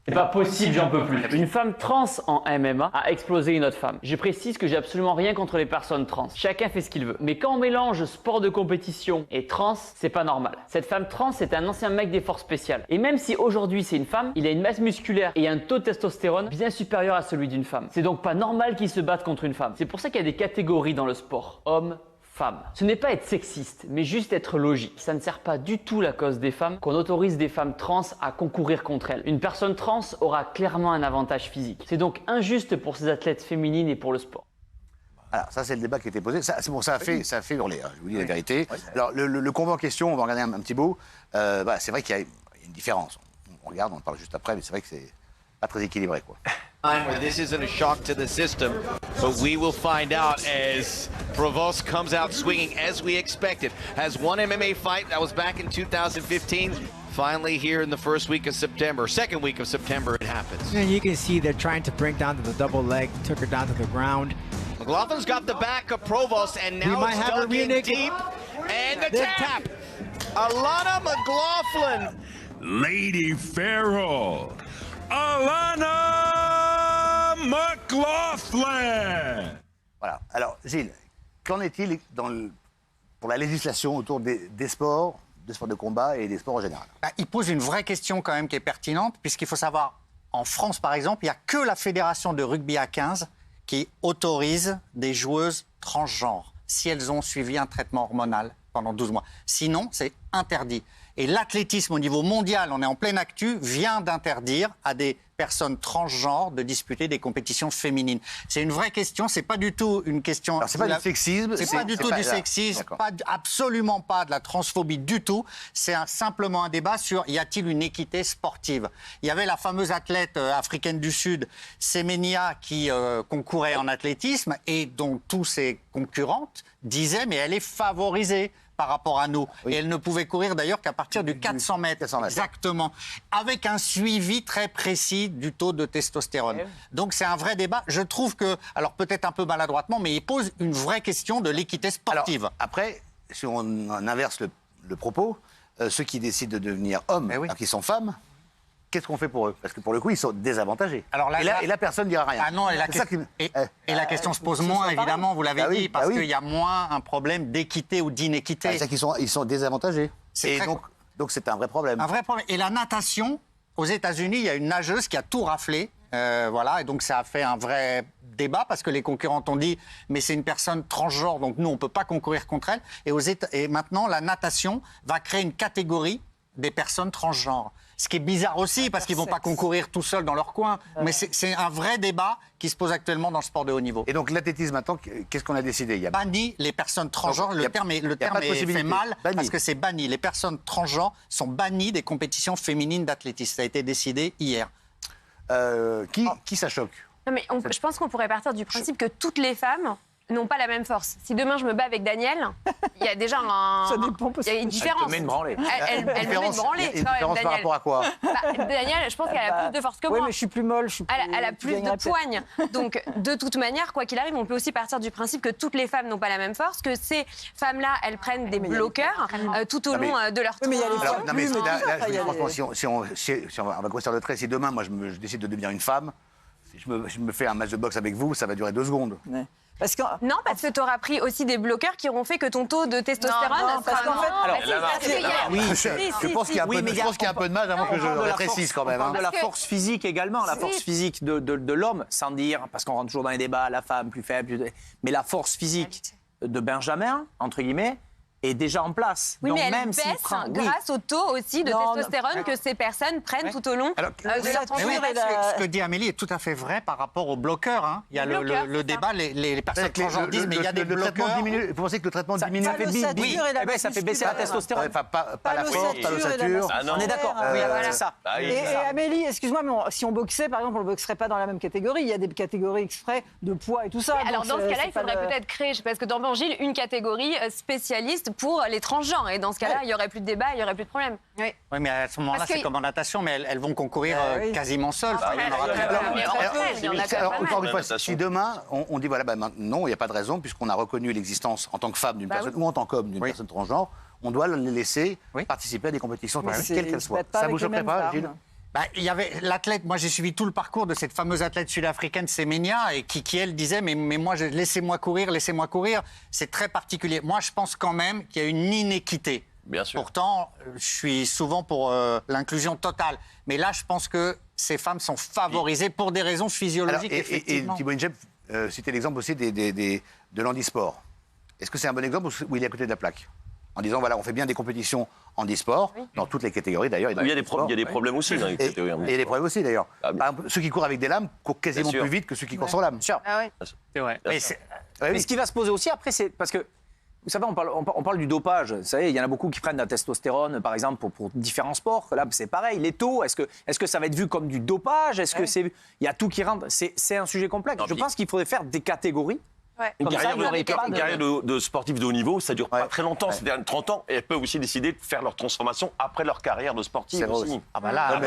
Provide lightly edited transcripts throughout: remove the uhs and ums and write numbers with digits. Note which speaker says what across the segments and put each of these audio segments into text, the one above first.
Speaker 1: C'est pas possible, j'en peux plus. Une femme trans en MMA a explosé une autre femme. Je précise que j'ai absolument rien contre les personnes trans. Chacun fait ce qu'il veut. Mais quand on mélange sport de compétition et trans, c'est pas normal. Cette femme trans est un ancien mec des forces spéciales. Et même si aujourd'hui c'est une femme, il a une masse musculaire et un taux de testostérone bien supérieur à celui d'une femme. C'est donc pas normal qu'il se batte contre une femme. C'est pour ça qu'il y a des catégories dans le sport. Hommes, femmes. Ce n'est pas être sexiste, mais juste être logique. Ça ne sert pas du tout la cause des femmes qu'on autorise des femmes trans à concourir contre elles. Une personne trans aura clairement un avantage physique. C'est donc injuste pour ces athlètes féminines et pour le sport.
Speaker 2: Alors, ça, c'est le débat qui a été posé. C'est bon, ça a fait hurler, hein, je vous dis la vérité. Alors, le combat en question, on va regarder un petit bout. C'est vrai qu'il y a une différence. On regarde, on en parle juste après, mais c'est vrai que c'est pas très équilibré, quoi.
Speaker 3: Where this isn't a shock to the system, but we will find out as Provost comes out swinging as we expected. Has one MMA fight that was back in 2015. Finally here in the first week of September, second week of September, it happens.
Speaker 4: And you can see they're trying to bring down to the double leg, took her down to the ground.
Speaker 3: McLaughlin's got the back of Provost, and now it's dug in deep. And the tap. Alana McLaughlin.
Speaker 5: Lady Farrell. Alana McLaughlin.
Speaker 2: Voilà. Alors, Gilles, qu'en est-il pour la législation autour des sports de combat et des sports en général?
Speaker 6: Il pose une vraie question quand même qui est pertinente, puisqu'il faut savoir, en France par exemple, il n'y a que la fédération de rugby à 15 qui autorise des joueuses transgenres si elles ont suivi un traitement hormonal pendant 12 mois. Sinon, c'est interdit. Et l'athlétisme au niveau mondial, on est en pleine actu, vient d'interdire à des personnes transgenres de disputer des compétitions féminines. C'est une vraie question, c'est pas du tout une question...
Speaker 2: Alors, c'est pas du sexisme.
Speaker 6: C'est pas du tout du sexisme, absolument pas de la transphobie du tout. C'est simplement un débat sur y a-t-il une équité sportive. Il y avait la fameuse athlète africaine du Sud, Semenya, qui concourait en athlétisme et dont tous ses concurrentes disaient mais elle est favorisée par rapport à nous. Oui. Et elle ne pouvait courir d'ailleurs qu'à partir du 400 mètres. 400 mètres. Exactement. Avec un suivi très précis du taux de testostérone. Donc c'est un vrai débat. Je trouve que, alors peut-être un peu maladroitement, mais il pose une vraie question de l'équité sportive.
Speaker 2: Alors, après, si on inverse le propos, ceux qui décident de devenir hommes, alors qu'ils sont femmes, qu'est-ce qu'on fait pour eux? Parce que pour le coup, ils sont désavantagés. Alors là, et là, personne ne dira rien.
Speaker 6: Ah non, et la question se pose moins, évidemment, vous l'avez dit, parce qu'il y a moins un problème d'équité ou d'inéquité.
Speaker 2: C'est qu'ils sont désavantagés. Et donc, c'est un vrai problème.
Speaker 6: Un vrai problème. Et la natation, aux États-Unis, il y a une nageuse qui a tout raflé. Voilà, et donc ça a fait un vrai débat parce que les concurrentes ont dit mais c'est une personne transgenre, donc nous, on ne peut pas concourir contre elle. Et maintenant, la natation va créer une catégorie des personnes transgenres. Ce qui est bizarre aussi, parce qu'ils ne vont pas concourir tout seuls dans leur coin. Mais c'est un vrai débat qui se pose actuellement dans le sport de haut niveau.
Speaker 2: Et donc l'athlétisme, maintenant, qu'est-ce qu'on a décidé?
Speaker 6: Banni les personnes transgenres. Le terme fait mal, parce que c'est banni. Les personnes transgenres sont bannies des compétitions féminines d'athlétisme. Ça a été décidé hier.
Speaker 2: Qui ça choque?
Speaker 7: Non, mais je pense qu'on pourrait partir du principe que toutes les femmes n'ont pas la même force. Si demain je me bats avec Daniel, il y a déjà il y a une différence.
Speaker 2: Elle te met une branlée.
Speaker 7: Elle me met une branlée.
Speaker 2: Une différence par rapport à quoi?
Speaker 7: Daniel, je pense qu'elle a plus de force que moi.
Speaker 8: Oui, mais je suis plus molle.
Speaker 7: Elle a plus de poigne. Donc, de toute manière, quoi qu'il arrive, on peut aussi partir du principe que toutes les femmes n'ont pas la même force, que ces femmes-là, elles prennent des bloqueurs tout au long de leur tour.
Speaker 2: Si on va grossir le trait, si demain, moi, je décide de devenir une femme, si je me fais un match de boxe avec vous, ça va durer 2 secondes.
Speaker 8: Ouais.
Speaker 7: Non, parce que tu auras pris aussi des bloqueurs qui auront fait que ton taux de testostérone
Speaker 8: parce qu'en fait,
Speaker 2: je pense qu'il y a un peu de mal avant que je rétrécisse quand même.
Speaker 9: On parle de la force physique également, la force physique de l'homme, sans dire, parce qu'on rentre toujours dans les débats, la femme plus faible, mais la force physique de Benjamin, entre guillemets, est déjà en place.
Speaker 7: Oui,
Speaker 9: donc
Speaker 7: mais elle
Speaker 9: même
Speaker 7: baisse grâce au taux aussi de testostérone que ces personnes prennent tout au long de leur transformation.
Speaker 6: Ce que dit Amélie est tout à fait vrai par rapport aux bloqueurs. Hein. Il y a le débat, les personnes transgenres disent, mais il y a des bloqueurs.
Speaker 2: Vous pensez que le traitement diminue?
Speaker 9: Oui, ça fait baisser la testostérone.
Speaker 2: Pas la force, pas l'ossature.
Speaker 9: On est d'accord, c'est ça.
Speaker 8: Et Amélie, excuse-moi, mais si on boxait, par exemple, on ne boxerait pas dans la même catégorie. Il y a des catégories exprès de poids et tout ça.
Speaker 7: Alors dans ce cas-là, il faudrait peut-être créer, parce que dans Evangile, une catégorie spécialiste pour les transgenres. Et dans ce cas-là, il n'y aurait plus de débat, il n'y aurait plus de problème.
Speaker 6: Oui, mais à ce moment-là, c'est comme en natation, mais elles vont concourir quasiment seules.
Speaker 2: Encore une fois, si demain, on dit, voilà, non, il n'y a pas de raison, puisqu'on a reconnu l'existence en tant que femme d'une personne, ou en tant qu'homme d'une personne transgenre, on doit les laisser participer à des compétitions, quelles qu'elles soient. Ça ne vous choquerait pas, Gilles?
Speaker 6: Il y avait l'athlète, moi j'ai suivi tout le parcours de cette fameuse athlète sud-africaine Semenya et qui elle disait mais moi laissez-moi courir. C'est très particulier. Moi je pense quand même qu'il y a une inéquité.
Speaker 10: Bien sûr.
Speaker 6: Pourtant, je suis souvent pour l'inclusion totale. Mais là, je pense que ces femmes sont favorisées pour des raisons physiologiques, effectivement.
Speaker 2: Et Thibaut Inchep citait l'exemple aussi de l'handisport. Est-ce que c'est un bon exemple où il est à côté de la plaque? En disant, voilà, on fait bien des compétitions handisport, dans toutes les catégories d'ailleurs.
Speaker 10: Il y a des problèmes aussi dans les catégories
Speaker 2: handisport. Et il y a des problèmes aussi d'ailleurs. Par exemple, ceux qui courent avec des lames courent quasiment plus vite que ceux qui courent sans lames.
Speaker 8: Ah oui.
Speaker 1: C'est vrai.
Speaker 9: Mais ce qui va se poser aussi après, c'est parce que, vous savez, on parle du dopage. Vous savez, il y en a beaucoup qui prennent de la testostérone, par exemple, pour différents sports. Là, c'est pareil. Les taux, est-ce que ça va être vu comme du dopage? Est-ce que il y a tout qui rentre? C'est un sujet complexe. Je pense qu'il faudrait faire des catégories.
Speaker 7: Ouais.
Speaker 10: Une carrière,
Speaker 9: Une
Speaker 10: carrière de sportif de haut niveau, ça dure pas très longtemps, c'est-à-dire 30 ans, et elles peuvent aussi décider de faire leur transformation après leur carrière de sportive aussi.
Speaker 6: Ah bah là,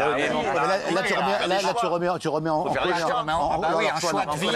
Speaker 2: tu remets en
Speaker 6: un choix de vie.